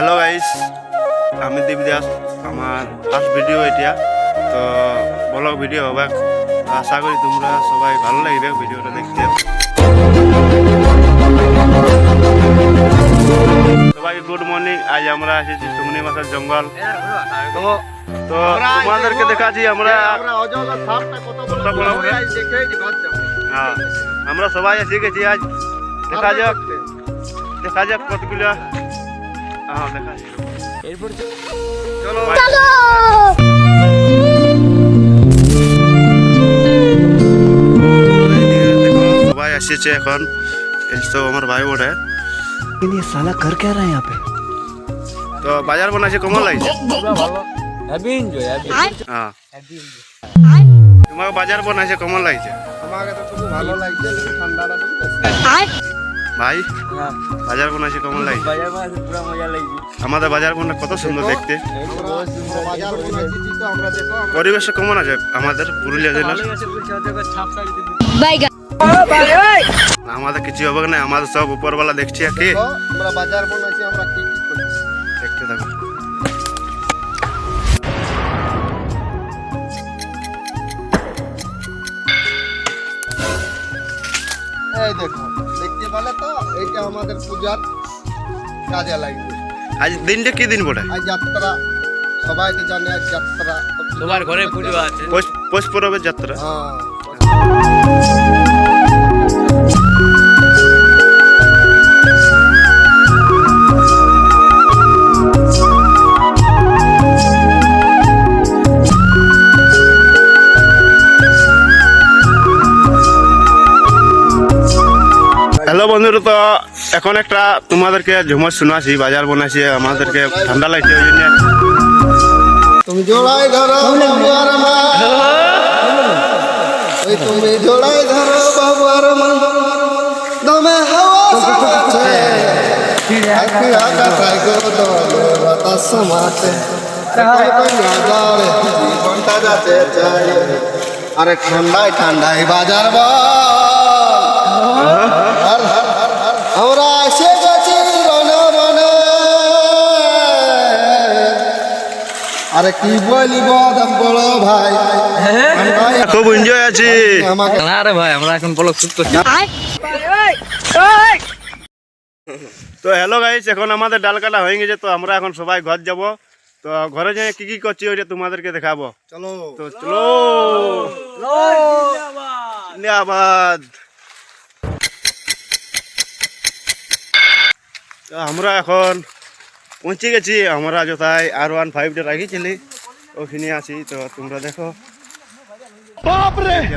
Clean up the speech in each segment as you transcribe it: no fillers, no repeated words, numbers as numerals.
Hello guys, আমি দেবদাস। আমার first video এটা, তো ব্লগ ভিডিও হবে। আশা করি তোমরা সবাই ভালো লাগবে ভিডিওটা দেখতে। সবাইকে গুড মর্নিং। আজ আমরা এসেছি সুমনি মাছের জঙ্গল। তো তোমাদেরকে দেখাচ্ছি আমরা হ্যাঁ আমরা সবাই এসে গেছি। আজ দেখা যাক কতগুলো। হ্যাঁ দেখা যাক। এরপর চলো সবাই এসেছে এখন। এই তো আমার ভাই বোনে। ये साला कर क्या रहा है यहाँ पे? তো বাজার বানাইছে কেমন লাগছে? हैवी एंजॉय হ্যাঁ তোমাকে বাজার বানাইছে কেমন লাগছে? আমাকে তো খুব ভালো লাগছে, ঠান্ডাটা তো ভাই বাজার বানাইছে কেমন লাগছে? बाजार में पूरा मजा लगी। আমাদের বাজার বানা কত সুন্দর দেখতে। বাজার বানাইছি তো আমরা দেখো পরিবেশ কেমন আছে আমাদের পুরুলিয়া জেলার? আমাদের কিছু হবে না, আমাদের সব উপরওয়ালা দেখছি। কি আমরা বাজার বানাইছি, আমরা কি কি করছি দেখতে থাকো। এই দেখো, দেখতে পেলে তো? এইটা আমাদের পূজার কাজে লাগবে। আজ দিনটা কি দিন বটে? আজ যাত্রা, সবাই তো জানে আজ যাত্রা। তোমার ঘরে পুজো আছে। পৌষ পরবের যাত্রা। হ্যাঁ হ্যালো বন্ধুরা, তো এখন একটা তোমাদেরকে ঝুমর শোনাছি। বাজার বানাইছি, আমাদেরকে ঠান্ডা লাগছে ওই জন্য। তুমি জোড়াই ধরো বাবুয়ার মা, ওই তুমি জোড়াই ধরো বাবুয়ার মা, দমে হাওয়া সমাছে, আখি আকাশায় গো দোলে বাতাস সমাছে, কই না যারে জীবনটা যাচ্ছে চাই, আরে ঠান্ডায় ঠান্ডায় বাজার বল। আমরা এসে গেছি রনে বনে, আরে কি বলিব বড় ভাই, খুব এনজয় আছি। আমাকে আরে ভাই আমরা এখন ব্লগ শুট করছি। তো হ্যালো গাইস, এখন আমাদের ডাল কাটা হয়ে গেছে। তো আমরা এখন সবাই ঘর যাব। তো ঘরে যাই কি কি করছি ওইটা তোমাদেরকে দেখাবো। চলো তো চলো জিন্দাবাদ। তো আমরা এখন পৌঁছে গেছি। আমরা যথায় R15টা রাখিছিলি, ওখানে আছি। তো তোমরা দেখো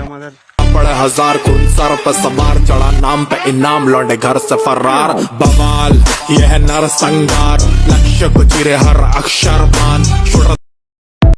আমাদের बड़े हजार खून सर पर सवार, चढ़ा नाम पे इनाम, लौटे घर से फरार। बवाल यह नर संगार, लक्ष्य को चिरे हर अक्षर मान।